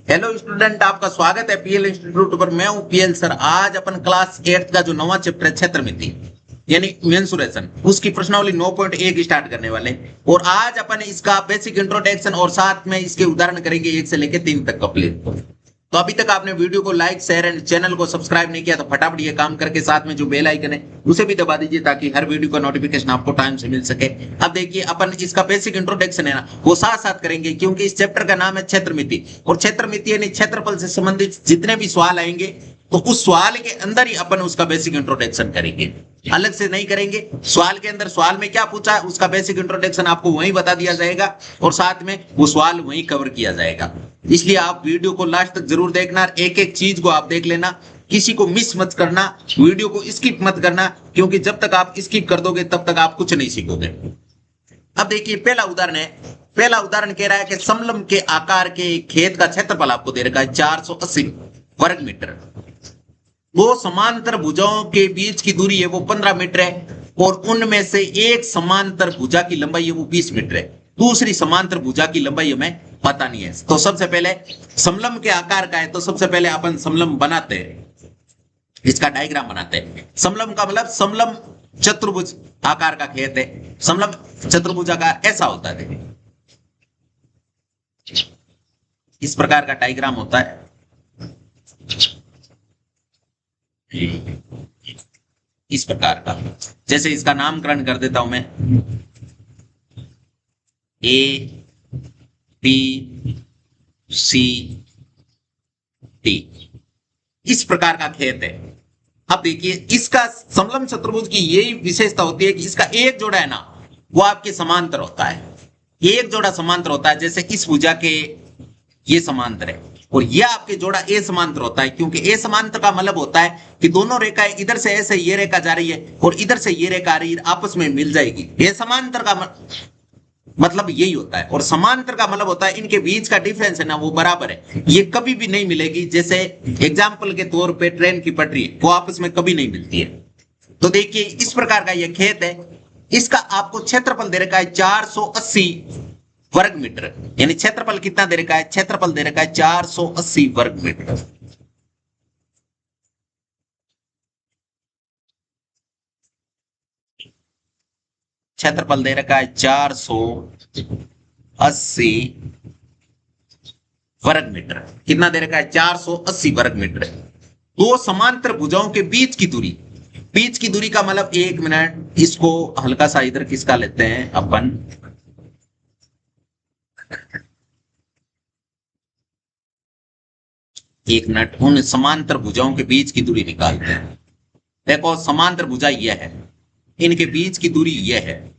Hello student, आपका स्वागत है पीएल इंस्टीट्यूट पर। मैं हूं पीएल सर। आज अपन क्लास 8 का जो नवा चैप्टर है क्षेत्र मिति यानी मेंसुरेशन, उसकी प्रश्नावली 9.1 स्टार्ट करने वाले हैं। और आज अपन इसका बेसिक इंट्रोडक्शन और साथ में इसके उदाहरण करेंगे 1 से लेकर 3 तक कंप्लीट। तो अभी तक आपने वीडियो को लाइक शेयर एंड चैनल को सब्सक्राइब नहीं किया तो फटाफट ये काम करके साथ में जो बेल आइकन है उसे भी दबा दीजिए ताकि हर वीडियो का नोटिफिकेशन आपको टाइम से मिल सके। अब देखिए, अपन इसका बेसिक इंट्रोडक्शन है ना, वो साथ साथ करेंगे क्योंकि इस चैप्टर का नाम है क्षेत्र मिति। और क्षेत्र मिति यानी क्षेत्रफल से संबंधित जितने भी सवाल आएंगे तो उस सवाल के अंदर ही अपन उसका बेसिक इंट्रोडक्शन करेंगे, अलग से नहीं करेंगे। सवाल के अंदर सवाल में क्या पूछा है उसका बेसिक इंट्रोडक्शन आपको वहीं बता दिया जाएगा और साथ में वो सवाल वहीं कवर किया जाएगा। इसलिए आप वीडियो को लास्ट तक जरूर देखना, एक एक चीज को आप देख लेना, किसी को मिस मत करना, वीडियो को स्किप मत करना, क्योंकि जब तक आप स्किप कर दोगे तब तक आप कुछ नहीं सीखोगे। अब देखिए, पहला उदाहरण है। पहला उदाहरण कह रहा है कि समलंब के आकार के खेत का क्षेत्रफल आपको दे रखा है 480 वर्ग मीटर। दो समांतर भुजाओं के बीच की दूरी है वो 15 मीटर है और उनमें से एक समांतर भुजा की लंबाई है वो 20 मीटर है। दूसरी समांतर भुजा की लंबाई हमें पता नहीं है। तो सबसे पहले समलंब के आकार का है तो सबसे पहले अपन समलंब बनाते हैं, इसका डायग्राम बनाते हैं। समलंब का मतलब समलंब चतुर्भुज आकार का खेत है। समलंब चतुर्भुज आकार ऐसा होता है, इस प्रकार का डायग्राम होता है। इस प्रकार का, जैसे इसका नामकरण कर देता हूं मैं, ए बी सी डी, इस प्रकार का खेत है। अब देखिए, इसका समलंब चतुर्भुज की यही विशेषता होती है कि इसका एक जोड़ा है ना वो आपके समांतर होता है। एक जोड़ा समांतर होता है, जैसे इस भुजा के ये समांतर है और यह आपके जोड़ा ए समांतर होता है, क्योंकि ए समांतर का मतलब होता है कि दोनों रेखाएं इधर से ऐसे ये रेखा जा रही है और इधर से ये रेखा आ रही है, आपस में मिल जाएगी। ये समांतर का मतलब यही होता है। और समांतर का मतलब होता है इनके बीच का डिफरेंस है ना वो बराबर है, ये कभी भी नहीं मिलेगी। जैसे एग्जाम्पल के तौर पे ट्रेन की पटरी, वो आपस में कभी नहीं मिलती है। तो देखिए, इस प्रकार का ये खेत है। इसका आपको क्षेत्रफल दे रखा है 480 वर्ग मीटर। यानी क्षेत्रफल कितना दे रखा है? क्षेत्रफल दे रखा है 480 वर्ग मीटर। क्षेत्रफल दे रखा है 480 वर्ग मीटर। कितना दे रखा है? 480 वर्ग मीटर। दो समांतर भुजाओं के बीच की दूरी, बीच की दूरी का मतलब, एक मिनट, इसको हल्का सा इधर किसका लेते हैं अपन, एक मिनट, उन समांतर भुजाओं के बीच की दूरी निकालते हैं। देखो, समांतर भुजा यह है, इनके बीच की दूरी यह है।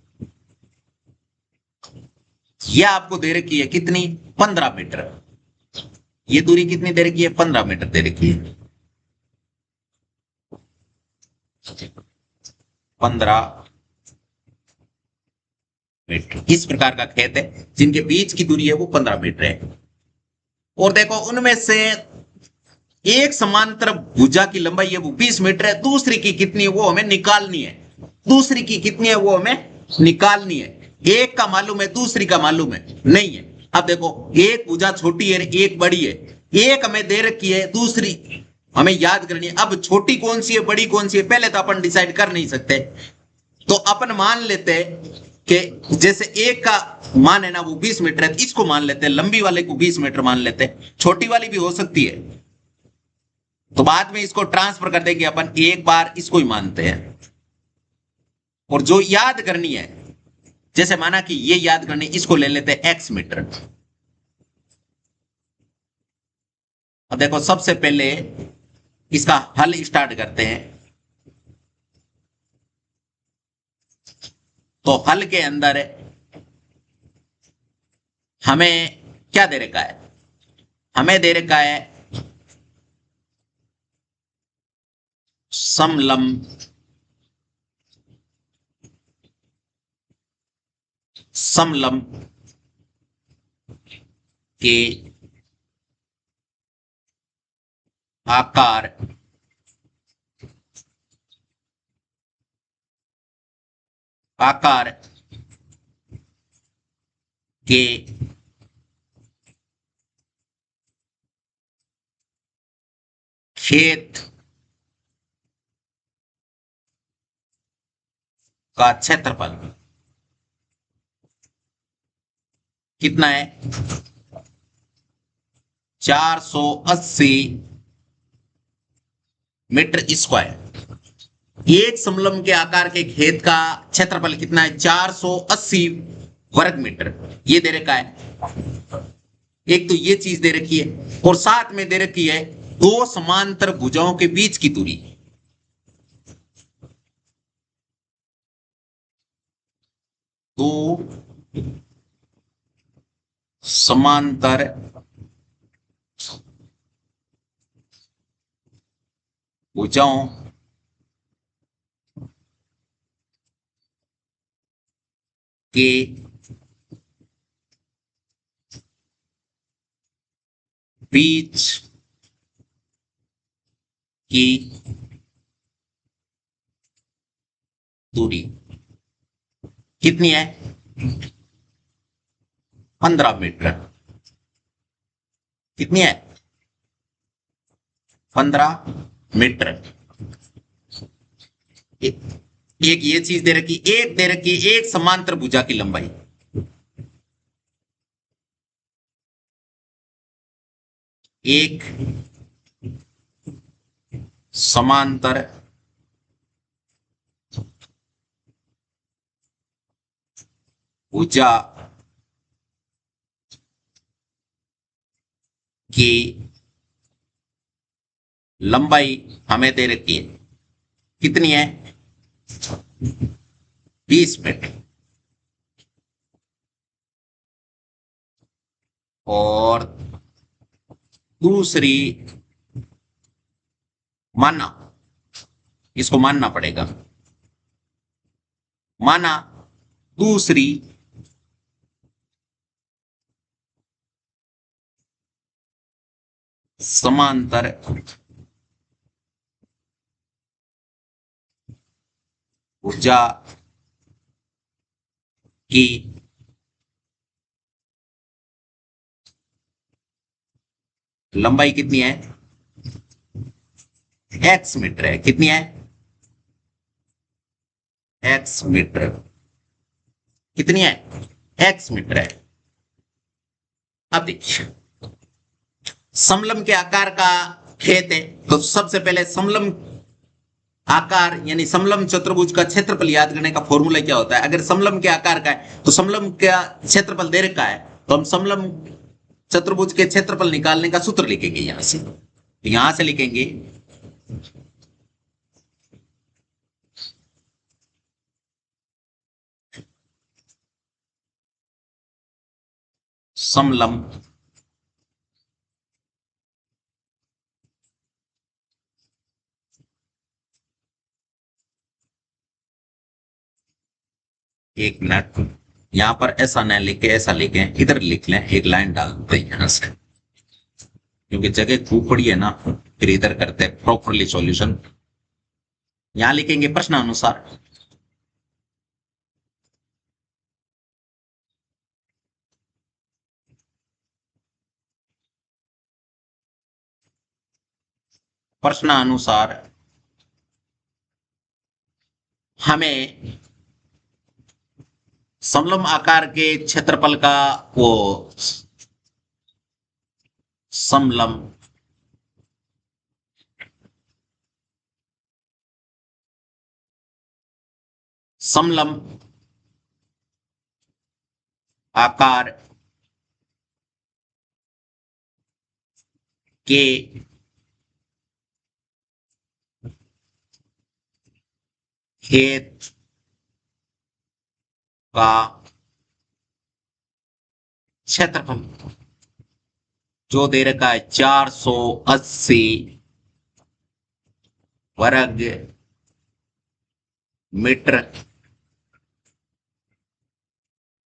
यह आपको दे रखी है कितनी? 15 मीटर। ये दूरी कितनी दे रखी है? 15 मीटर दे रखी है। 15 मीटर इस प्रकार का खेत है जिनके बीच की दूरी है वो 15 मीटर है। और देखो, उनमें से एक समांतर भुजा की लंबाई है वो 20 मीटर है, दूसरी की कितनी है वो हमें निकालनी है। दूसरी की कितनी है वो हमें निकालनी है। एक का मालूम है, दूसरी का मालूम है नहीं है। अब देखो, एक भुजा छोटी है, एक बड़ी है। एक हमें दे रखी है, दूसरी हमें याद करनी है। अब छोटी कौन सी है, बड़ी कौन सी है, पहले तो अपन डिसाइड कर नहीं सकते। तो अपन मान लेते हैं कि जैसे एक का मान है ना वो 20 मीटर है, इसको मान लेते हैं, लंबी वाले को 20 मीटर मान लेते हैं, छोटी वाली भी हो सकती है। तो बाद में इसको ट्रांसफर कर देंगे अपन, एक बार इसको ही मानते हैं। और जो याद करनी है, जैसे माना कि ये याद करनी, इसको ले लेते हैं एक्स मीटर। अब देखो, सबसे पहले इसका हल स्टार्ट करते हैं। तो हल के अंदर हमें क्या दे रखा है? हमें दे रखा है समलंब समलंब के आकार आकार के खेत का क्षेत्रफल कितना है? 480 मीटर स्क्वायर। एक समलंब के आकार के खेत का क्षेत्रफल कितना है? 480 वर्ग मीटर। ये दे रखा है। एक तो ये चीज दे रखी है और साथ में दे रखी है दो समांतर भुजाओं के बीच की दूरी। दो समांतर भुजाओं के बीच की दूरी कितनी है? 15 मीटर। कितनी है? 15 मीटर। एक ये चीज दे रखी, एक दे रखी, एक समांतर भुजा की लंबाई। एक समांतर भुजा की लंबाई हमें दे रखी है। कितनी है? 20 मीटर। और दूसरी माना, इसको मानना पड़ेगा, माना दूसरी समांतर भुजा की लंबाई कितनी है? x मीटर है। कितनी है? x metre. कितनी है? x मीटर है। अब देखिए, समलंब के आकार का खेत है तो सबसे पहले समलंब आकार यानी समलंब चतुर्भुज का क्षेत्रफल याद करने का फॉर्मूला क्या होता है? अगर समलंब के आकार का है तो समलंब का क्षेत्रफल दे रखा है तो हम समलंब चतुर्भुज के क्षेत्रफल निकालने का सूत्र लिखेंगे। यहां से लिखेंगे समलंब एक मिनट, यहां पर ऐसा न लिखे, ऐसा लिखे, इधर लिख लें, एक लाइन डाल देते हैं यहां से, क्योंकि जगह खूब पड़ी है ना, फिर इधर करते हैं प्रॉपरली सॉल्यूशन। यहां लिखेंगे प्रश्नानुसार। प्रश्नानुसार हमें समलंब आकार के क्षेत्रफल का वो समलंब समलंब आकार के खेत का क्षेत्रफल जो दे रखा है 480 वर्ग मीटर।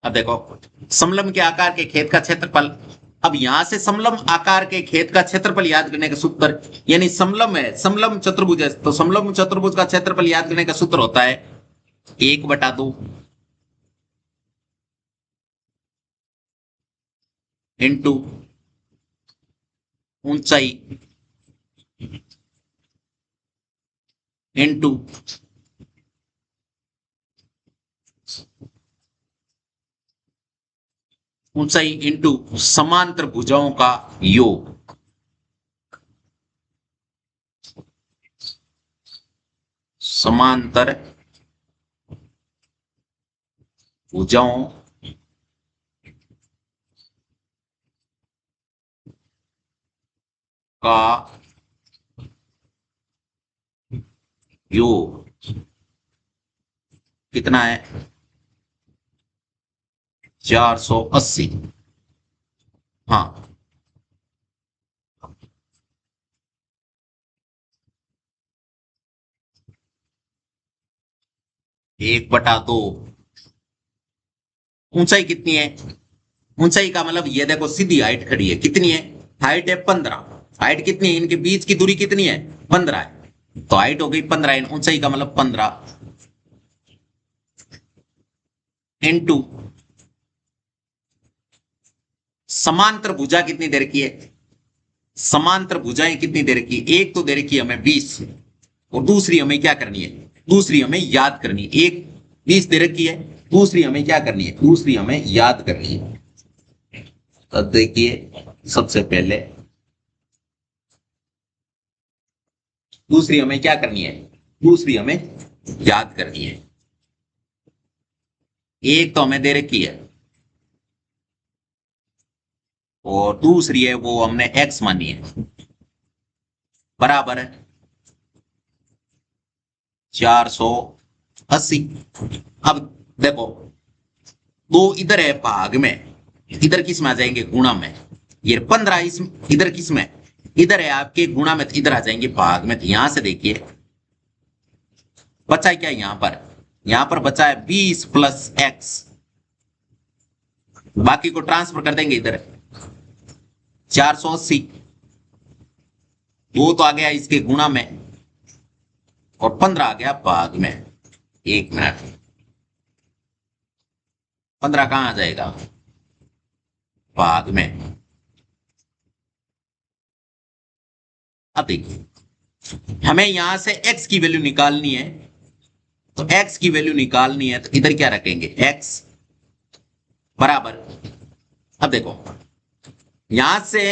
अब देखो, समलंब के आकार के खेत का क्षेत्रफल, अब यहां से समलंब आकार के खेत का क्षेत्रफल याद करने का सूत्र, यानी समलंब है, समलंब चतुर्भुज है तो समलंब चतुर्भुज का क्षेत्रफल याद करने का सूत्र होता है 1/2 इंटू ऊंचाई इंटू ऊंचाई इंटू समांतर भुजाओं का योग। समांतर भुजाओं का योग कितना है? 480। हाँ, 1/2। ऊंचाई कितनी है? ऊंचाई का मतलब ये देखो सीधी हाइट खड़ी है, कितनी है? हाइट है 15। हाइट कितनी है? इनके बीच की दूरी कितनी है? 15 है। तो हाइट हो गई 15, ऊंचाई का मतलब 15 इंटू समांतर भुजा कितनी देर की है? समांतर भुजाएं कितनी देर की? एक तो देर की हमें 20, और दूसरी हमें क्या करनी है? दूसरी हमें याद करनी है। एक 20 दे रखी है, दूसरी हमें क्या करनी है? दूसरी हमें याद करनी है। तो देखिए, सबसे पहले दूसरी हमें क्या करनी है? दूसरी हमें याद करनी है। एक तो हमें दे रखी है और दूसरी है वो हमने एक्स मानी है, बराबर है 480। अब देखो, दो इधर है भाग में, इधर किस में आ जाएंगे? गुणा में। ये 15 इस इधर किस में? इधर है आपके गुणा में, तो इधर आ जाएंगे भाग में। तो यहां से देखिए बचा है क्या? यहां पर बचा है 20 प्लस एक्स। बाकी को ट्रांसफर कर देंगे इधर। 480 दो तो आ गया इसके गुणा में, और 15 आ गया भाग में। एक मिनट, 15 कहां आ जाएगा? भाग में। अब देखिए, हमें यहां से x की वैल्यू निकालनी है। तो x की वैल्यू निकालनी है तो इधर क्या रखेंगे? x बराबर। अब देखो, यहां से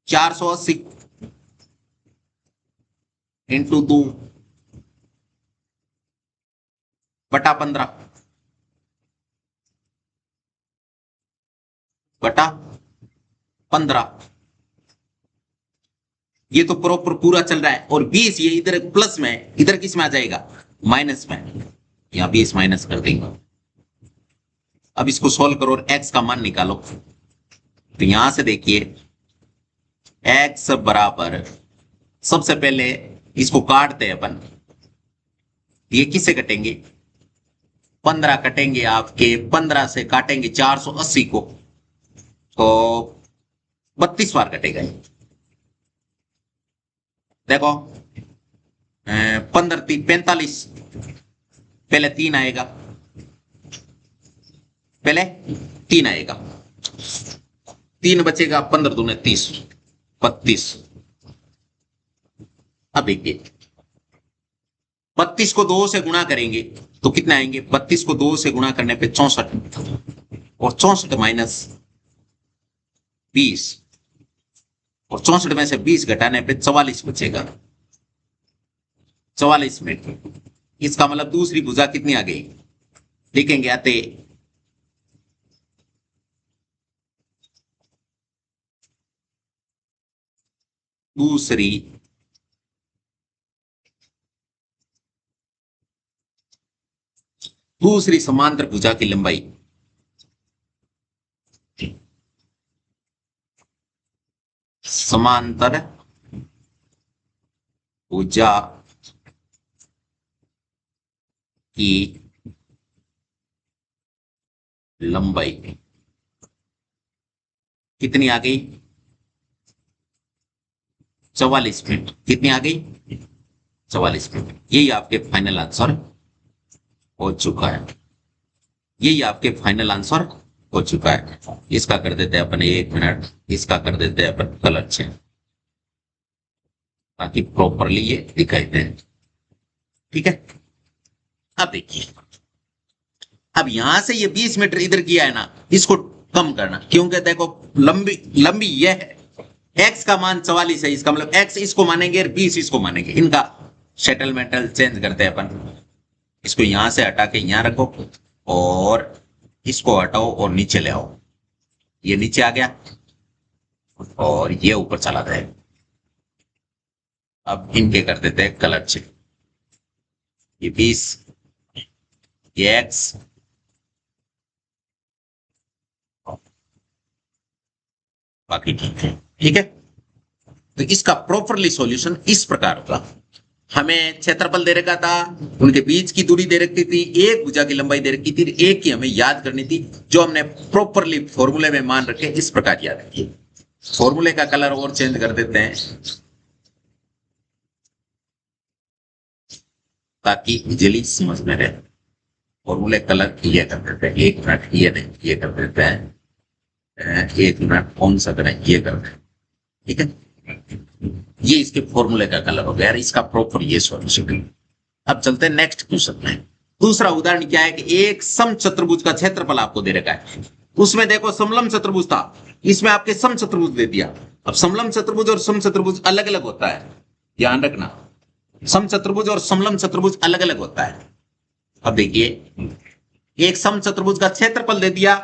480 इंटू 2 बटा 15 बटा 15। ये तो प्रॉपर पूरा चल रहा है, और 20 ये इधर प्लस में, इधर किस में आ जाएगा? माइनस में। यहां 20 माइनस कर देंगे। अब इसको सोल्व करो और x का मान निकालो। तो यहां से देखिए, x बराबर, सबसे पहले इसको काटते हैं अपन। ये किससे कटेंगे? 15 कटेंगे आपके, 15 से काटेंगे 480 को, तो 32 बार कटेगा। देखो, 15 3 45, पहले 3 आएगा, पहले 3 आएगा, 3 बचेगा, 15 दूने 30, 32। अब देखिए, 32 को 2 से गुणा करेंगे तो कितने आएंगे? 32 को 2 से गुणा करने पे 64, और 64 माइनस 20, और 64 में से 20 घटाने पे 44 बचेगा। 44 मिनट। इसका मतलब दूसरी भुजा कितनी आ गई? लिखेंगे आते, दूसरी दूसरी समांतर भुजा की लंबाई समांतर भुजा की लंबाई कितनी आ गई? 44 मिनट। कितनी आ गई? 44 मिनट। यही आपके फाइनल आंसर हो चुका है। यही आपके फाइनल आंसर हो चुका है। इसका कर देते हैं अपन 1 मिनट, इसका कर देते हैं अपन कलर चेंज। ताकि प्रॉपरली ये दिखाई दे। ठीक है, अब देखिए, अब यहां से ये 20 मीटर इधर किया है ना, इसको कम करना, क्योंकि देखो लंबी लंबी ये है, एक्स का मान 44 है, इसका मतलब एक्स इसको मानेंगे और 20 इसको मानेंगे, इनका सेटलमेंटल चेंज करते हैं अपन। इसको यहां से हटा के यहां रखो और इसको हटाओ और नीचे ले आओ, ये नीचे आ गया और ये ऊपर चला जाएगा। अब इनके कर देते हैं कलर चेक, ये 20, ये एक्स, बाकी ठीक है। ठीक है, तो इसका प्रॉपरली सॉल्यूशन इस प्रकार होगा। हमें क्षेत्रफल दे रखा था, उनके बीच की दूरी दे रखी थी, एक भुजा की लंबाई दे रखी थी, एक ही हमें याद करनी थी, जो हमने प्रॉपरली फॉर्मूले में मान रखे इस प्रकार याद रखिए। फॉर्मूले का कलर और चेंज कर देते हैं ताकि इजीली समझ में रहे। फॉर्मूले कलर ये कर देते हैं, एक मिनट, ये नहीं, ये कर देते हैं, एक मिनट, कौन सा करें, ये कर दें। ठीक है, ये इसके फॉर्मूले का कलर हो गया, इसका प्रॉपर ये सॉल्यूशन। अब चलते हैं नेक्स्ट क्वेश्चन में। दूसरा उदाहरण क्या है कि एक समचतुर्भुज का क्षेत्रफल आपको दे रखा है, उसमें देखो समलंब चतुर्भुज था, इसमें आपके समचतुर्भुज दे दिया। अब समलंब चतुर्भुज और समचतुर्भुज अलग अलग होता है, ध्यान रखना, समचतुर्भुज और समलंब चतुर्भुज अलग अलग होता है। अब देखिए, एक समचतुर्भुज का क्षेत्रफल दे दिया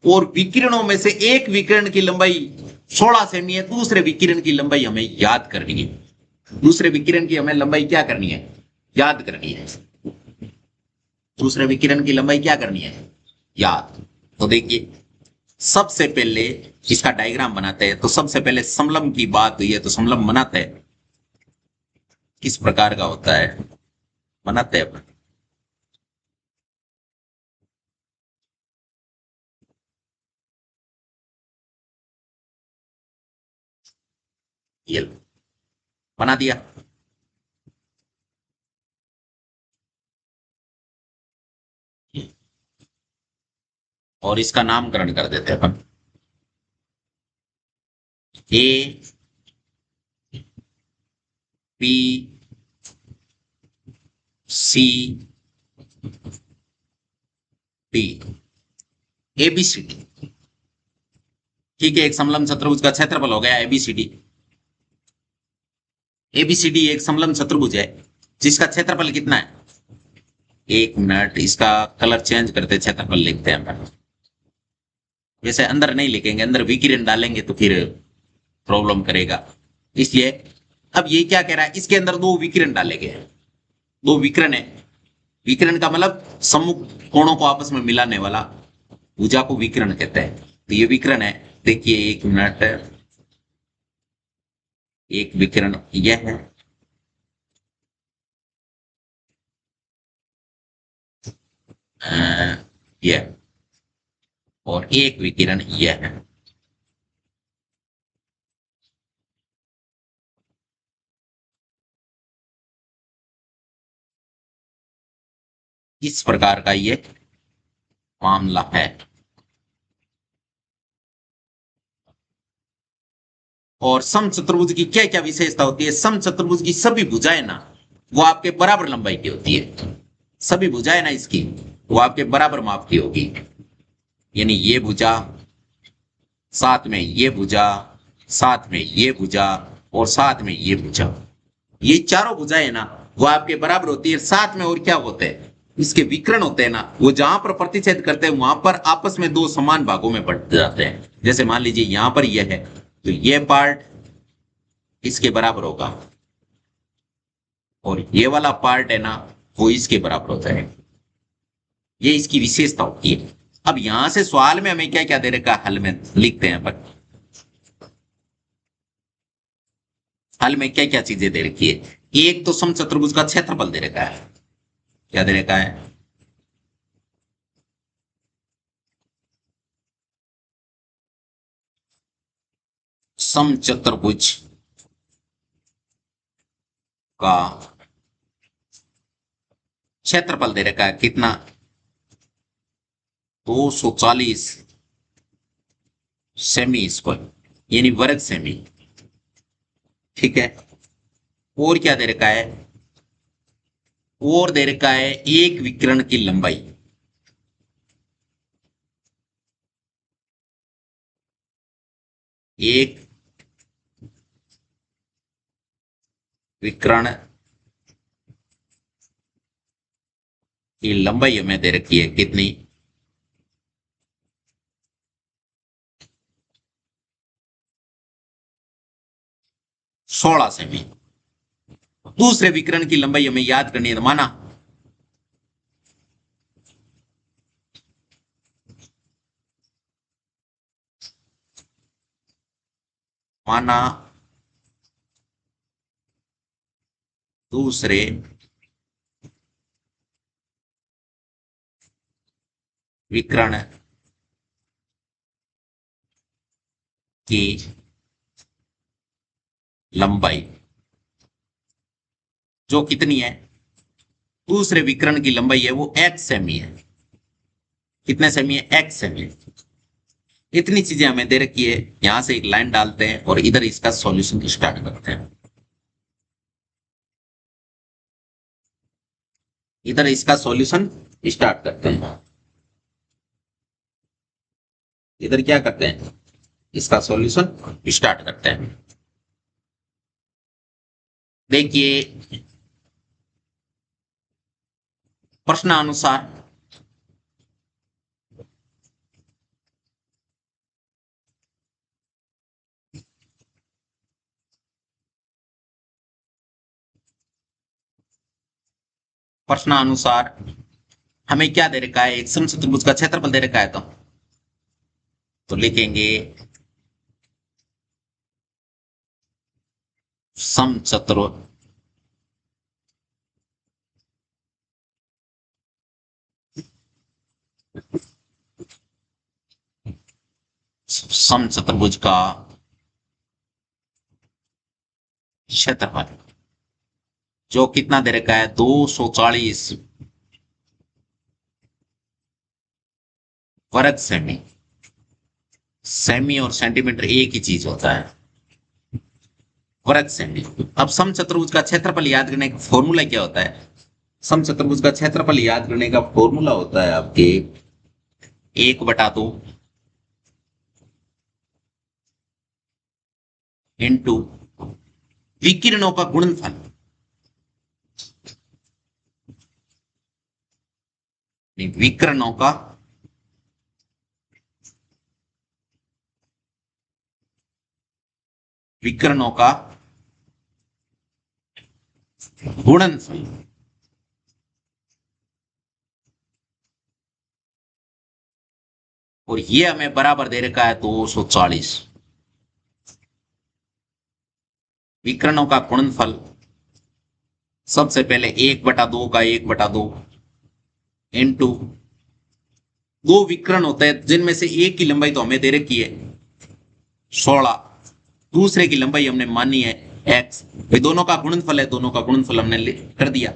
और विकिरणों में से एक विकिरण की लंबाई 16 सेमी है, दूसरे विकिरण की लंबाई हमें याद करनी है। दूसरे विकिरण की हमें लंबाई क्या करनी है, याद करनी है। दूसरे विकिरण की लंबाई क्या करनी है, याद। तो देखिए, सबसे पहले इसका डायग्राम बनाते हैं। तो सबसे पहले समलंब की बात हुई है तो समलंब बनाते हैं, किस प्रकार का होता है बनाते हैं। ये बना दिया, और इसका नामकरण कर देते हैं अपन, A B C D, A B C D. ठीक है, एक समलंब चतुर्भुज का क्षेत्रफल हो गया एबीसीडी। एबीसीडी एक समलंब चतुर्भुज है जिसका क्षेत्रफल कितना है, एक मिनट, इसका कलर चेंज करते, क्षेत्रफल लिखते हैं। वैसे अंदर नहीं लिखेंगे, अंदर विकिरण डालेंगे तो फिर प्रॉब्लम करेगा, इसलिए अब ये क्या कह रहा है, इसके अंदर दो विकिरण डाले गए, दो विकिरण है। विकिरण का मतलब सम्मुख कोणों को आपस में मिलाने वाला भुजा को विकिरण कहते हैं। तो ये विकिरण है, देखिए एक मिनट, एक विकिरण यह है, यह, और एक विकिरण यह है। इस प्रकार का ये मामला है। और समचतुर्भुज की क्या क्या विशेषता होती है, समचतुर्भुज की सभी भुजाएं ना वो आपके बराबर लंबाई की होती है, सभी भुजाएं ना इसकी वो आपके बराबर माप की होगी। यानी ये भुजा, साथ में ये भुजा, साथ में ये भुजा, और साथ में ये भुजा, ये चारों भुजाएं ना वो आपके बराबर होती है। साथ में और क्या होते हैं, इसके विकर्ण होते हैं ना, वो जहां पर प्रतिच्छेद करते हैं वहां पर आपस में दो समान भागों में बंट जाते हैं। जैसे मान लीजिए यहां पर यह है तो ये पार्ट इसके बराबर होगा, और ये वाला पार्ट है ना वो इसके बराबर होता है। ये इसकी विशेषता होती है। अब यहां से सवाल में हमें क्या क्या दे रखा है, हल में लिखते हैं अपन, हल में क्या क्या चीजें दे रखी है। एक तो समचतुर्भुज का क्षेत्रफल दे रखा है, क्या दे रखा है, समचतुर्भुज का क्षेत्रफल दे रखा है कितना, 240 सेमी स्क्वायर, यानी वर्ग सेमी। ठीक है, और क्या दे रखा है, और दे रखा है एक विकिरण की लंबाई। एक विकिरण की लंबाई हमें दे रखी है कितनी, 16 सेमी। दूसरे विकिरण की लंबाई हमें याद करनी है, तो माना दूसरे विकिरण की लंबाई जो कितनी है, दूसरे विकिरण की लंबाई है वो x सेमी है। कितने सेमी है, x सेमी। इतनी चीजें हमें दे रखी है, यहां से एक लाइन डालते हैं और इधर इसका सॉल्यूशन स्टार्ट करते हैं। इधर इसका सॉल्यूशन स्टार्ट करते हैं। इधर क्या करते हैं, इसका सॉल्यूशन स्टार्ट करते हैं। देखिए प्रश्नानुसार प्रश्नानुसार हमें क्या दे रखा है, एक समचतुर्भुज का क्षेत्रफल दे रखा है, तो लिखेंगे समचतुर समचतुर्भुज का क्षेत्रफल जो कितना दे रखा है, 240 वर्ग सेमी। सेमी और सेंटीमीटर एक ही चीज होता है, वर्ग सेमी। अब समचतुर्भुज का क्षेत्रफल याद करने का फॉर्मूला क्या होता है, समचतुर्भुज का क्षेत्रफल याद करने का फॉर्मूला होता है आपके 1/2 इंटू विकिरणों का गुणनफल। विकिरणों का विकिरणों का गुणनफल। और ये हमें बराबर दे रखा है 240। विकिरणों का गुणनफल सबसे पहले 1/2 का 1/2 इंटू, दो विकिरण होते हैं जिनमें से एक की लंबाई तो हमें दे रखी है 16, दूसरे की लंबाई हमने मानी है x। भाई दोनों का गुणनफल है, दोनों का गुणनफल हमने कर दिया,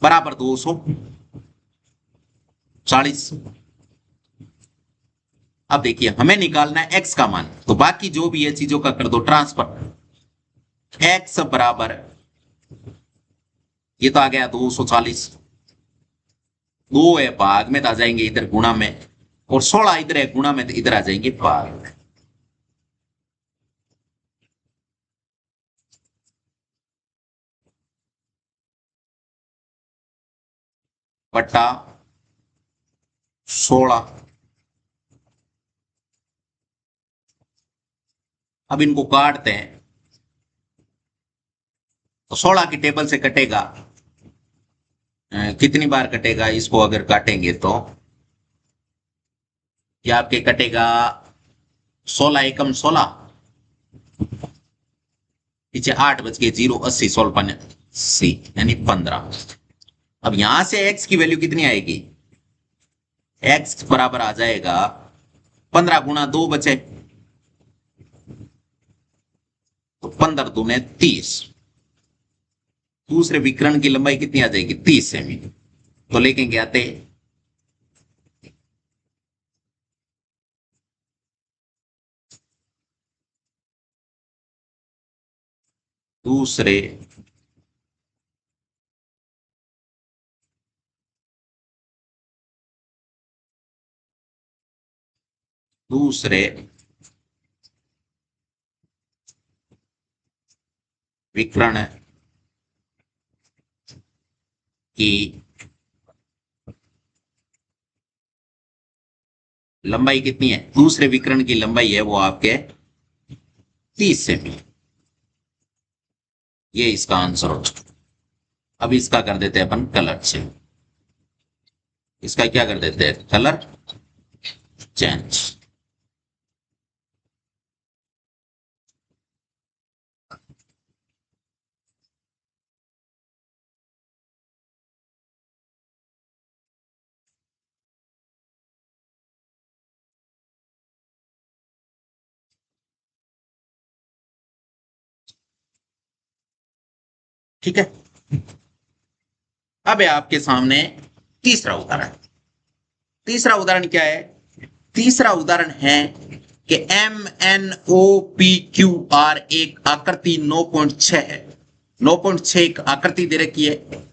बराबर 240। अब देखिए हमें निकालना है x का मान, तो बाकी जो भी है चीजों का कर दो ट्रांसफर। x बराबर, ये तो आ गया 240, दो है भाग में तो आ जाएंगे इधर गुणा में, और 16 इधर है गुणा में तो इधर आ जाएंगे भाग। बटा 16। अब इनको काटते हैं, तो 16 की टेबल से कटेगा, कितनी बार कटेगा इसको अगर काटेंगे तो, ये आपके कटेगा 16 एकम 16, पीछे 8 बच के 0 80 16 सी यानी 15। अब यहां से x की वैल्यू कितनी आएगी, x बराबर आ जाएगा 15 गुणा 2 बचे, तो 15 दूने 30। दूसरे विकिरण की लंबाई कितनी आ जाएगी, 30 सेमी। तो लिखेंगे आते दूसरे दूसरे विकर्ण की लंबाई कितनी है? दूसरे विकर्ण की लंबाई है वो आपके 30 सेमी। ये इसका आंसर हो चुका। अब इसका कर देते हैं अपन कलर से। इसका क्या कर देते हैं? Colour change. ठीक है, अब है आपके सामने तीसरा उदाहरण। तीसरा उदाहरण क्या है? तीसरा उदाहरण है कि MnO2P एक आकृति 9.6 है। 9.6 एक आकृति दे रखी है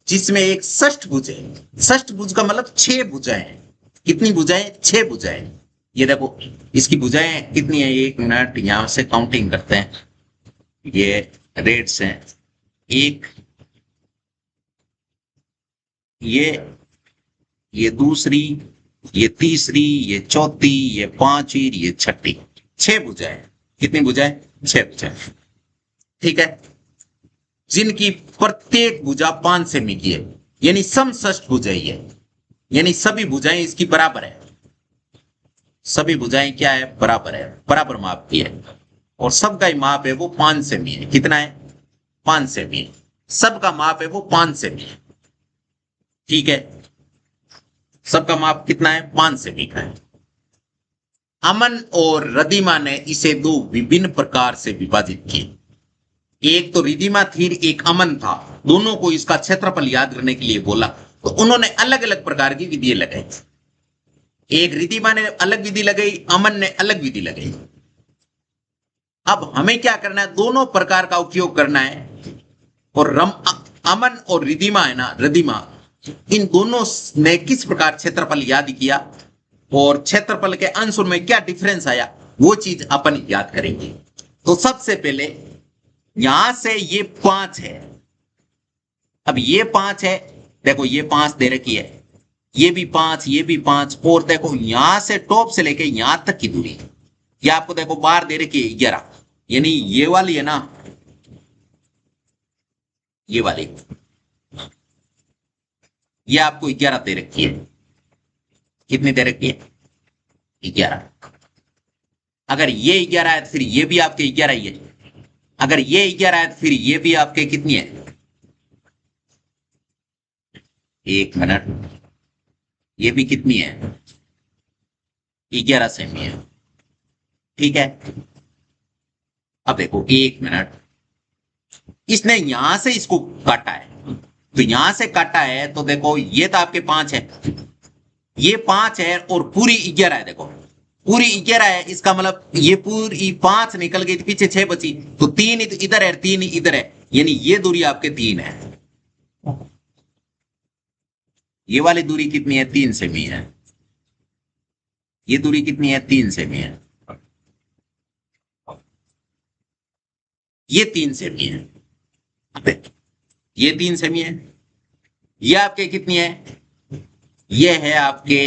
जिसमें एक षष्ठभुज है। षष्ठभुज का मतलब 6 भुजाएं हैं। कितनी भुजाएं? 6 भुजाएं। ये देखो इसकी भुजाएं कितनी है? 1 मिनट यहां से काउंटिंग करते हैं। ये रेट्स हैं, एक, ये दूसरी, ये तीसरी, ये चौथी, ये पांचवी, ये छठी। 6 भुजाएं। कितनी भुजाएं? 6 भुजाएं। ठीक है, जिनकी प्रत्येक भुजा 5 सेमी की है, यानी समषष्ठ भुजाएं है, यानी सभी भुजाएं इसकी बराबर है। सभी भुजाएं क्या है? बराबर है, बराबर माप की है। और सबका ही माप है वो 5 सेमी है। कितना है? 5 सेमी है। सबका माप है वो 5 सेमी है। ठीक है, सबका माप कितना है? 5 सेमी का है। अमन और रदिमा ने इसे 2 विभिन्न प्रकार से विभाजित किया। एक तो रिदिमा थी, एक अमन था। दोनों को इसका क्षेत्रफल याद करने के लिए बोला तो उन्होंने अलग अलग प्रकार की विधि लगाई। एक रिदिमा ने अलग विधि लगाई, अमन ने अलग विधि लगाई। अब हमें क्या करना है? दोनों प्रकार का उपयोग करना है। और अमन और रिदिमा है ना, रदिमा, इन दोनों ने किस प्रकार क्षेत्रफल याद किया और क्षेत्रफल के आंसर में क्या डिफरेंस आया, वो चीज अपन याद करेंगे। तो सबसे पहले यहां से ये 5 है। अब ये 5 है, देखो ये 5 दे रखी है, ये भी 5, ये भी 5। और देखो यहां से टॉप से लेके यहां तक की दूरी, ये आपको देखो बार दे रखी है 11, यानी ये वाली है ना, ये वाली, ये आपको 11 दे रखी है। कितनी दे रखी है? 11। अगर ये 11 है तो फिर ये भी आपके 11 ही है। अगर ये 11 है तो फिर ये भी आपके कितनी है? 1 मिनट, ये भी कितनी है? 11 सेमी है। ठीक है, अब देखो 1 मिनट, इसने यहां से इसको काटा है, तो यहां से काटा है तो देखो ये तो आपके 5 है, ये 5 है और पूरी 11 है। देखो पूरी 11 है, इसका मतलब ये पूरी 5 निकल गई, पीछे 6 बची, तो 3 इधर है, 3 इधर है, यानी ये दूरी आपके 3 है। ये वाली दूरी कितनी है? 3 सेमी है। ये दूरी कितनी है? 3 सेमी है। ये 3 सेमी है। ये 3 सेमी है। ये आपके कितनी है? ये है आपके,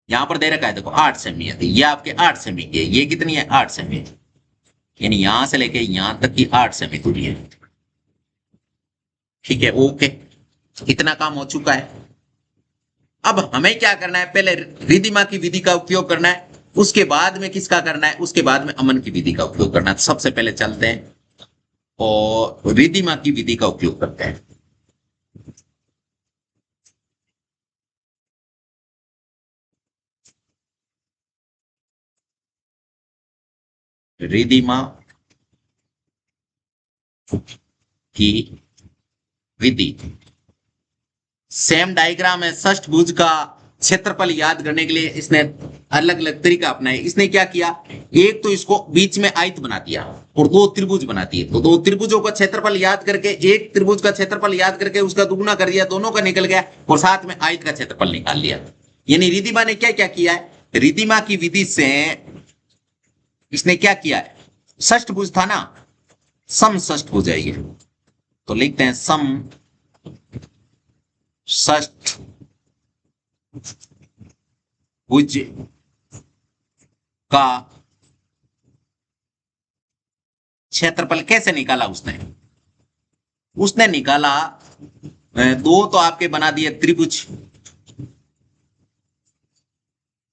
यहां पर दे रखा है देखो 8 सेमी है, तो ये आपके 8 सेमी की है। ये कितनी है? 8 सेमी, यानी यहां से लेके यहां तक की 8 सेमी दूरी है। ठीक है, ओके, इतना काम हो चुका है। अब हमें क्या करना है? पहले रिदिमा की विधि का उपयोग करना है, उसके बाद में किसका करना है? उसके बाद में अमन की विधि का उपयोग करना है। सबसे पहले चलते हैं और रिदिमा की विधि का उपयोग करते हैं। रिदिमा की विधि, सेम डायग्राम है। षष्ठभुज का क्षेत्रफल याद करने के लिए इसने अलग अलग तरीका अपनाया। इसने क्या किया? एक तो इसको बीच में आयत बना दिया और 2 त्रिभुज बना दिए। तो 2 त्रिभुजों का क्षेत्रफल याद करके, एक त्रिभुज का क्षेत्रफल याद करके उसका दुगुना कर दिया, दोनों का निकल गया, और साथ में आयत का क्षेत्रफल निकाल लिया। यानी रिधिमा ने क्या क्या किया है, रिधिमा की विधि से इसने क्या किया है, षष्ठ भुज था ना, सम षष्ठ भुज है ये। तो लिखते हैं सम षष्ठ भुज का क्षेत्रफल कैसे निकाला उसने, उसने निकाला दो तो आपके बना दिए त्रिभुज,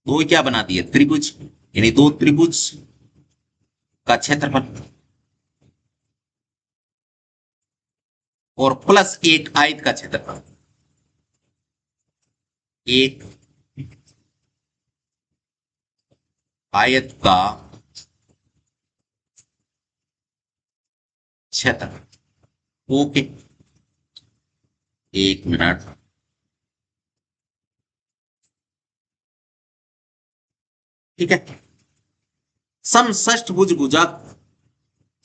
दो क्या बना दिए त्रिभुज, यानी दो त्रिभुज का क्षेत्रफल और प्लस एक आयत का क्षेत्रफल, एक आयत का क्षेत्रफल। ओके, एक मिनट, ठीक है। समषष्ठ भुज भुजा,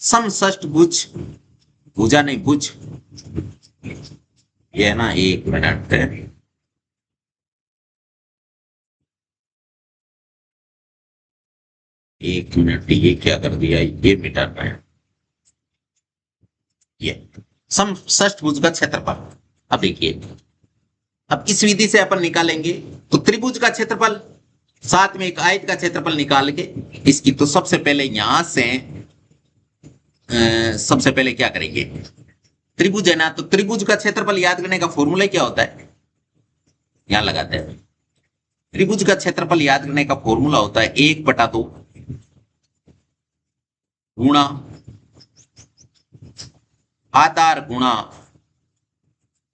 समषष्ठ भुज, भुजा नहीं भुज, ये है ना, एक मिनट, एक मिनट, ये क्या कर दिया, ये मिटाना है, ये समषष्ठ भुज का क्षेत्रफल। अब देखिए, अब इस विधि से अपन निकालेंगे तो त्रिभुज का क्षेत्रफल साथ में एक आयत का क्षेत्रफल निकाल के इसकी, तो सबसे पहले यहां से सबसे पहले क्या करेंगे, त्रिभुज है ना, तो त्रिभुज का क्षेत्रफल याद करने का फॉर्मूला क्या होता है, यहां लगाते हैं। त्रिभुज का क्षेत्रफल याद करने का फॉर्मूला होता है 1/2 गुणा आधार गुणा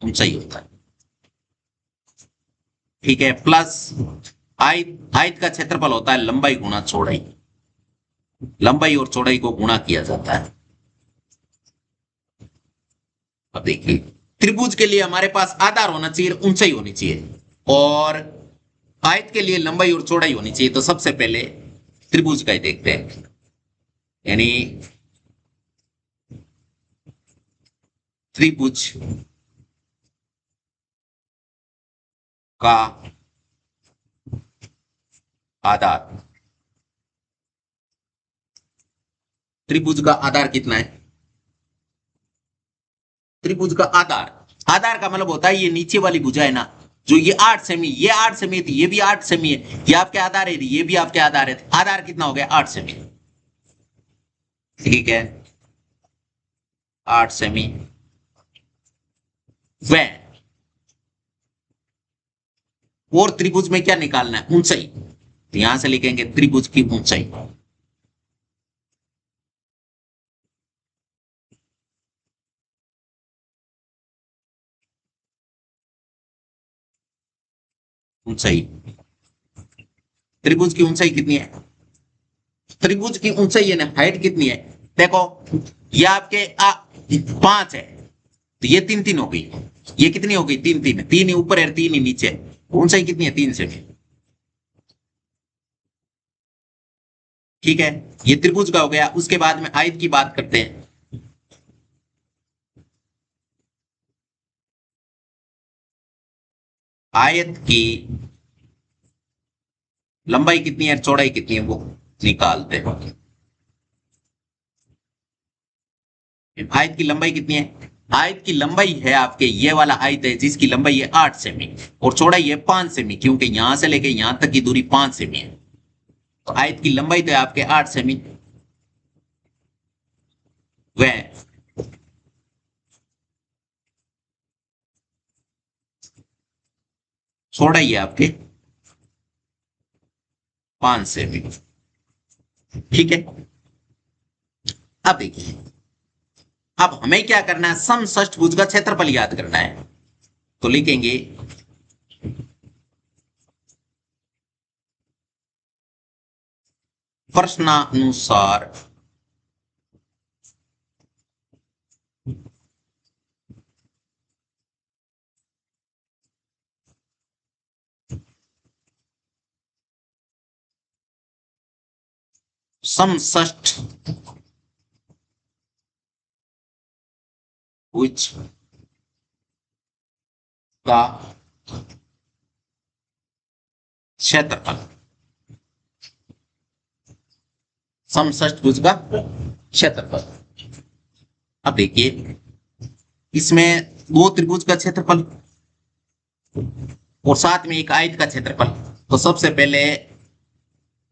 ऊंचाई होता है, ठीक है, प्लस आयत, आयत का क्षेत्रफल होता है लंबाई गुणा चौड़ाई, लंबाई और चौड़ाई को गुणा किया जाता है। अब देखिए, त्रिभुज के लिए हमारे पास आधार होना चाहिए, ऊंचाई होनी चाहिए, और आयत के लिए लंबाई और चौड़ाई होनी चाहिए। तो सबसे पहले त्रिभुज का ही देखते हैं, यानी त्रिभुज का आधार, त्रिभुज का आधार कितना है, त्रिभुज का आधार, आधार का मतलब होता है ये नीचे वाली भुजा है ना, जो ये 8 सेमी, ये 8 सेमी है, ये भी 8 सेमी है, ये आपके आधार है, ये भी आपके आधार है, आधार कितना हो गया 8 सेमी, ठीक है, 8 सेमी। वह, और त्रिभुज में क्या निकालना है, ऊंचाई, तो यहां से लिखेंगे त्रिभुज की ऊंचाई, ऊंचाई, त्रिभुज की ऊंचाई कितनी है, त्रिभुज की ऊंचाई यानी हाइट कितनी है, देखो ये आपके 5 है, तो ये 3 3 हो गई, ये कितनी हो गई 3 3, 3 ही ऊपर है 3 ही नीचे, ऊंचाई कितनी है 3 सेमी, ठीक है, ये त्रिभुज का हो गया। उसके बाद में आयत की बात करते हैं, आयत की लंबाई कितनी है चौड़ाई कितनी है वो निकालते हैं। आयत की लंबाई कितनी है, आयत की लंबाई है आपके, ये वाला आयत है जिसकी लंबाई है 8 सेमी और चौड़ाई है 5 सेमी, क्योंकि यहां से लेके यहां तक की दूरी 5 सेमी है, तो आयत की लंबाई तो है आपके 8 सेमी, वह चौड़ाई है आपके 5 सेमी, ठीक है। अब देखिए, अब हमें क्या करना है, समषष्ठभुज का क्षेत्रफल याद करना है, तो लिखेंगे प्रश्नानुसार समषष्ठ भुज का क्षेत्रफल, समषष्ठभुज का क्षेत्रफल। अब देखिए इसमें दो त्रिभुज का क्षेत्रफल और साथ में एक आयत का क्षेत्रफल। तो सबसे पहले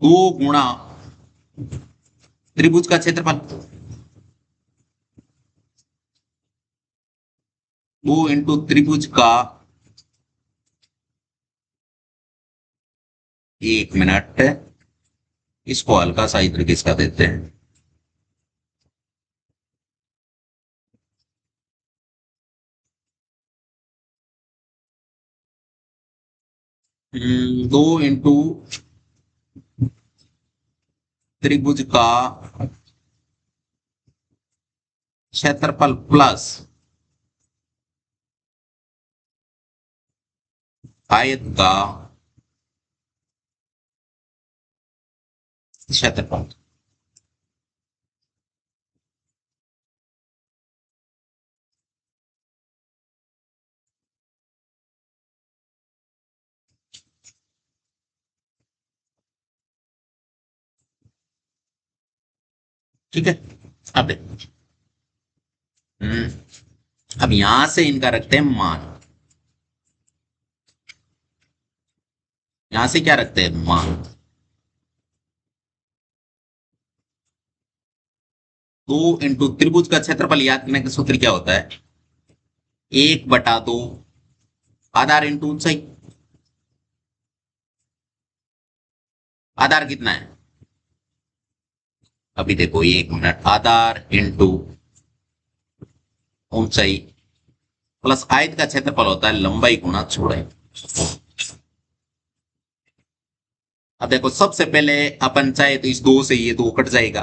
दो गुणा त्रिभुज का क्षेत्रफल, दो इंटू त्रिभुज का, एक मिनट, इसको हल्का सा इधर किसका देते हैं, दो इंटू त्रिभुज का क्षेत्रफल प्लस आयत का क्षेत्रफल। ठीक है। अब देखो, अब यहां से इनका रखते हैं मान, यहां से क्या रखते हैं, मान। दो इंटू त्रिभुज का क्षेत्रफल याद करने का सूत्र क्या होता है, 1/2 आधार इंटू ऊंचाई। आधार कितना है, अभी देखो, 1 मिनट, आधार इंटू ऊंचाई प्लस आयत का क्षेत्रफल होता है लंबाई गुणा चौड़ाई। अब देखो सबसे पहले अपन चाहे तो इस दो से ये दो कट जाएगा,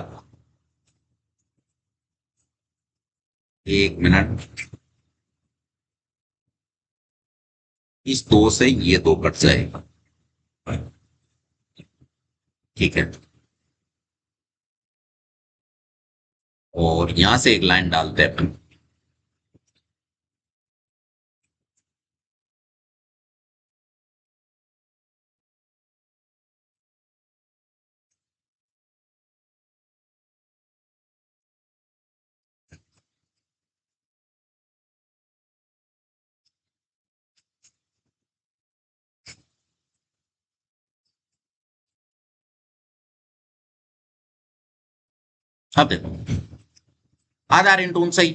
1 मिनट, इस दो से ये दो कट जाएगा। ठीक है, और यहां से एक लाइन डालते हैं अपन, अब देखो आधार इंटू ऊंचाई,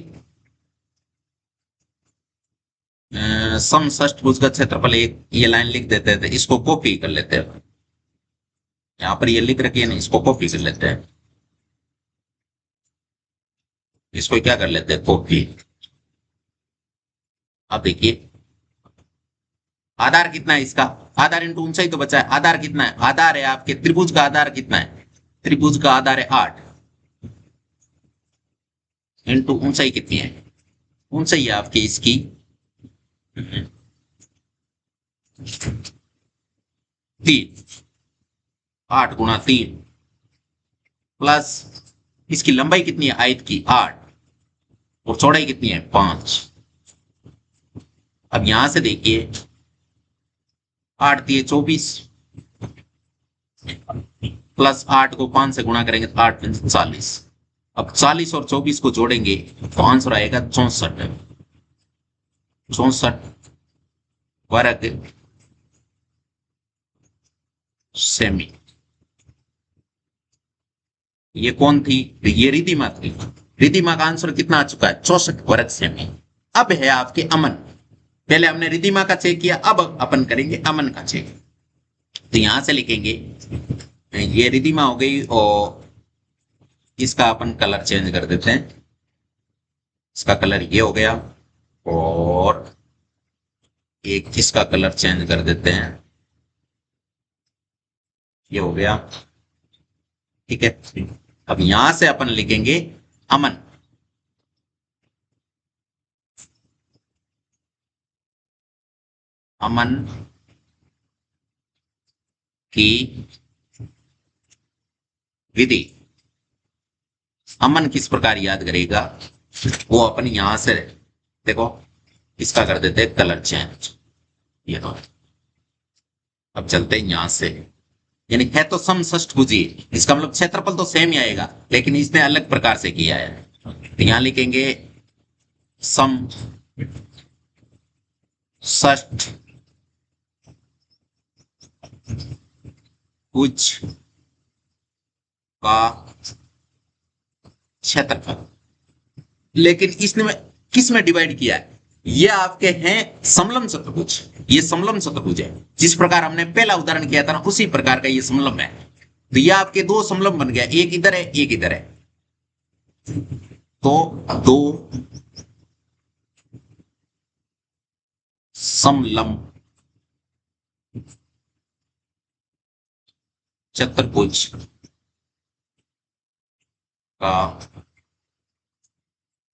समषष्ठभुज का क्षेत्रफल, एक ये लाइन लिख देते थे, इसको कॉपी कर लेते हैं, यहां पर ये लिख रखी है ना, इसको कॉपी कर लेते हैं, इसको क्या कर लेते हैं, कॉपी। अब देखिए आधार कितना है इसका, आधार इंटू ऊंचाई तो बचा है, आधार कितना है, आधार है आपके त्रिभुज का आधार कितना है, त्रिभुज का आधार है 8 इंटू ऊंचाई कितनी है, ऊंचाई है आपकी इसकी 3, 8 × 3 प्लस इसकी लंबाई कितनी है आयत की 8 और चौड़ाई कितनी है 5। अब यहां से देखिए 8 दिए 24 प्लस 8 को 5 से गुणा करेंगे तो 8 × 40। अब 40 और 24 को जोड़ेंगे तो आंसर आएगा 64, 64 वर्ग सेमी। ये कौन थी, ये रिधिमा थी, रिधिमा का आंसर कितना आ चुका है, 64 वर्ग सेमी। अब है आपके अमन, पहले हमने रिधिमा का चेक किया, अब अपन करेंगे अमन का चेक। तो यहां से लिखेंगे, ये रिधिमा हो गई और इसका अपन कलर चेंज कर देते हैं, इसका कलर ये हो गया और एक इसका कलर चेंज कर देते हैं, ये हो गया। ठीक है, अब यहां से अपन लिखेंगे अमन, अमन की विधि। अमन किस प्रकार याद करेगा, वो अपन यहां से देखो इसका कर देते हैं कलर चेंज, ये तो अब चलते हैं यहां से, यानी है तो समषष्ठभुजी, इसका मतलब क्षेत्रफल तो सेम ही आएगा, लेकिन इसने अलग प्रकार से किया है। तो यहां लिखेंगे सम षष्ठ भुज का क्षेत्रफल, लेकिन इसने में किस में डिवाइड किया है? ये आपके हैं समलम चतुर्भुज, ये समलम चतुर्भुज है। जिस प्रकार हमने पहला उदाहरण किया था ना, उसी प्रकार का ये समलम है। तो ये आपके दो समलम बन गया, एक इधर है एक इधर है, तो दो समलम चतुर्भुज का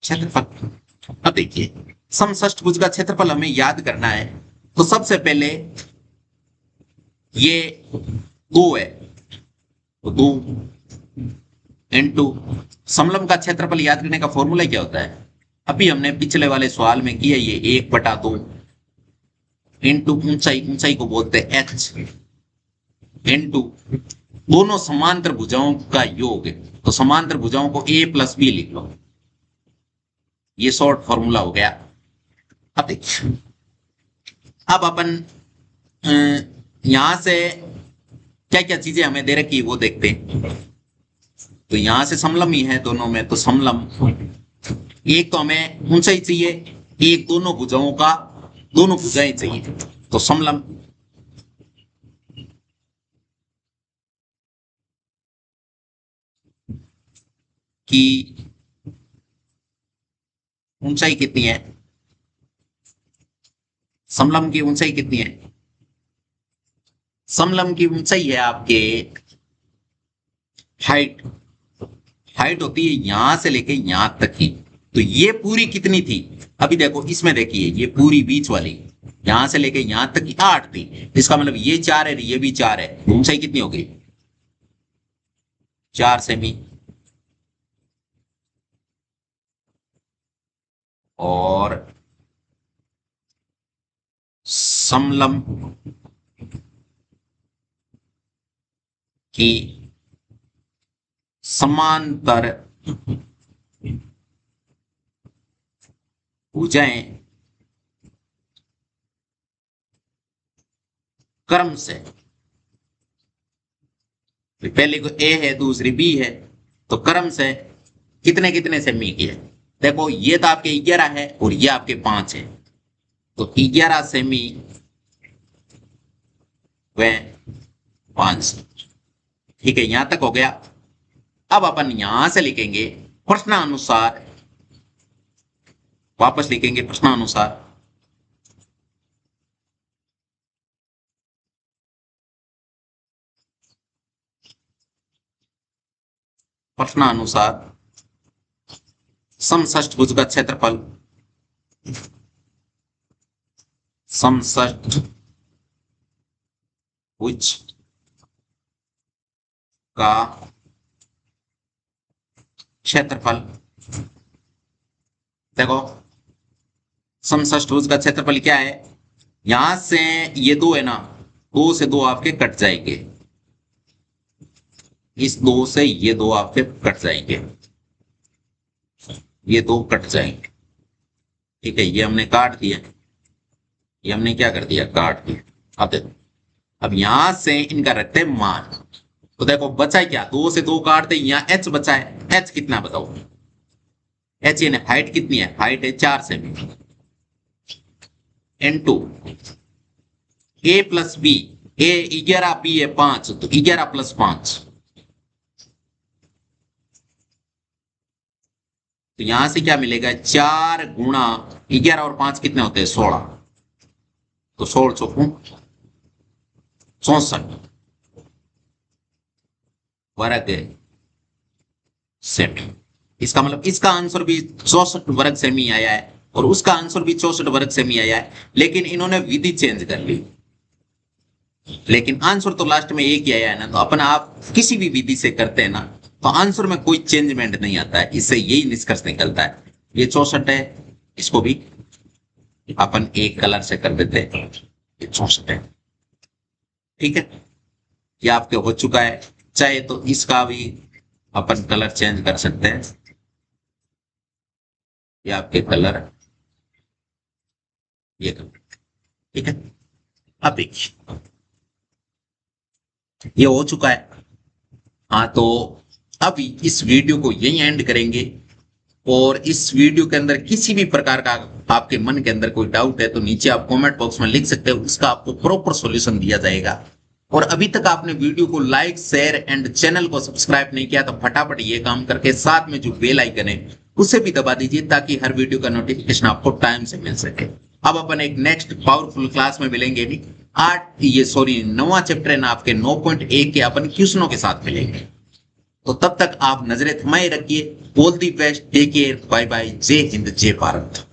क्षेत्रफल। अब देखिए समषष्ठभुज का क्षेत्रफल हमें याद करना है, तो सबसे पहले ये दो है, तो दो इंटू समलम का क्षेत्रफल याद करने का फॉर्मूला क्या होता है? अभी हमने पिछले वाले सवाल में किया, ये 1/2 इंटू ऊंचाई, ऊंचाई को बोलते हैं एच, इंटू दोनों समांतर भुजाओं का योग। तो समांतर भुजाओं को a प्लस बी लिख लो, ये शॉर्ट फॉर्मूला हो गया। अब देखिए, अब अपन यहां से क्या क्या चीजें हमें दे रखी वो देखते हैं। तो यहां से समलम ही है दोनों में, तो समलम एक तो हमें ऊंचाई चाहिए, एक दोनों भुजाओं का, दोनों भुजाएं चाहिए। तो समलम की ऊंचाई कितनी है? समलम की ऊंचाई कितनी है? समलम की ऊंचाई है आपके हाइट, हाइट होती है यहां से लेके यहां तक की। तो ये पूरी कितनी थी? अभी देखो इसमें देखिए, ये पूरी बीच वाली यहां से लेके यहां तक की 8 थी। इसका मतलब ये 4 है, ये भी 4 है, ऊंचाई कितनी हो गई? 4 सेमी। और समलम की समांतर भुजाएं क्रम से, पहले को ए है दूसरी बी है, तो क्रम से कितने कितने सेमी की है? देखो ये तो आपके 11 है और ये आपके 5 है, तो 11 सेमी व 5। ठीक है, यहां तक हो गया। अब अपन यहां से लिखेंगे प्रश्नानुसार, वापस लिखेंगे प्रश्नानुसार, प्रश्नानुसार समषष्ठभुज का क्षेत्रफल, समषष्ठभुज का क्षेत्रफल। देखो समषष्ठभुज का क्षेत्रफल क्या है? यहां से ये दो है ना, दो से दो आपके कट जाएंगे, इस दो से ये दो आपके कट जाएंगे, ये दो कट जाएंगे। ठीक है, ये हमने काट दिया, ये हमने क्या कर दिया, काट दिया। अब देखो, अब यहां से इनका रखते हैं मान। तो देखो बचा क्या, दो से दो काटते, यहाँ एच बचा है। एच कितना बताओ? एच यानी हाइट कितनी है? हाइट है 4 सेमी, इनटू ए प्लस बी, ए 11, बी है 5, तो 11 प्लस 5। तो यहां से क्या मिलेगा, 4 गुणा 11 और 5 कितने होते हैं? 16। तो 16 चौकू 64 वर्ग सेमी। इसका मतलब इसका आंसर भी 64 वर्ग सेमी आया है और उसका आंसर भी 64 वर्ग सेमी आया है, लेकिन इन्होंने विधि चेंज कर ली, लेकिन आंसर तो लास्ट में एक ही आया है ना। तो अपन आप किसी भी विधि से करते हैं ना, तो आंसर में कोई चेंजमेंट नहीं आता है, इससे यही निष्कर्ष निकलता है। ये 64 है, इसको भी अपन एक कलर से कर देते हैं, ये 64 है। ठीक है, ये आपके हो चुका है। चाहे तो इसका भी अपन कलर चेंज कर सकते हैं, ये आपके कलर, ये कलर, ठीक है। अब देखिए ये हो चुका है। हाँ तो अभी इस वीडियो को यही एंड करेंगे, और इस वीडियो के अंदर किसी भी प्रकार का आपके मन के अंदर कोई डाउट है तो नीचे आप कमेंट बॉक्स में लिख सकते हो, उसका आपको प्रॉपर सॉल्यूशन दिया जाएगा। और अभी तक आपने वीडियो को लाइक शेयर एंड चैनल को सब्सक्राइब नहीं किया तो फटाफट ये काम करके साथ में जो बेल आइकन है उसे भी दबा दीजिए, ताकि हर वीडियो का नोटिफिकेशन आपको टाइम से मिल सके। अब अपन एक नेक्स्ट पावरफुल क्लास में मिलेंगे, नहीं नवा चैप्टर है ना आपके 9.1 के अपन क्वेश्चनों के साथ मिलेंगे। तो तब तक आप नजरें थमाए रखिए। All the best, take care, bye bye, जय हिंद, जय भारत।